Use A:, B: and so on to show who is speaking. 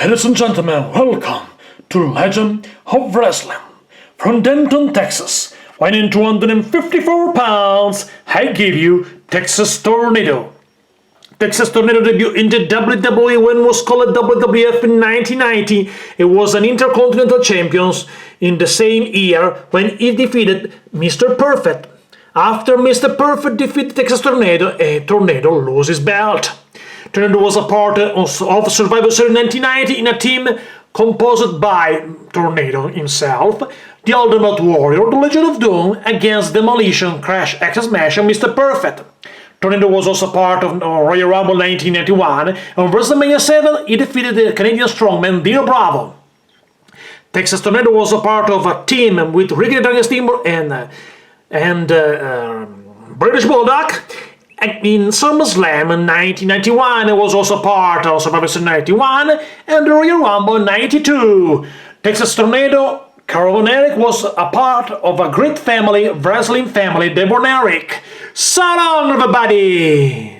A: Ladies and gentlemen, welcome to Legend of Wrestling. From Denton, Texas, weighing 254 pounds, I give you Texas Tornado. Texas Tornado debuted in the WWE when it was called WWF in 1990. It was an Intercontinental champion in the same year when it defeated Mr. Perfect. After Mr. Perfect defeated Texas Tornado, Tornado lost his belt. Tornado was a part of Survivor Series 1990 in a team composed by Tornado himself, the Ultimate Warrior, the Legion of Doom, against Demolition, Crash, X-Smash, and Mr. Perfect. Tornado was also part of Royal Rumble 1991, and on WrestleMania 7 he defeated the Canadian strongman Dino Bravo. Texas Tornado was a part of a team with Ricky the Dragon Steamboat and British Bulldog. In SummerSlam in 1991, it was also part of Survivor Series 91 and the Royal Rumble in 92. Texas Tornado, Kerry Von Erich was a part of a great family, wrestling family, the Von Erich. So long, everybody!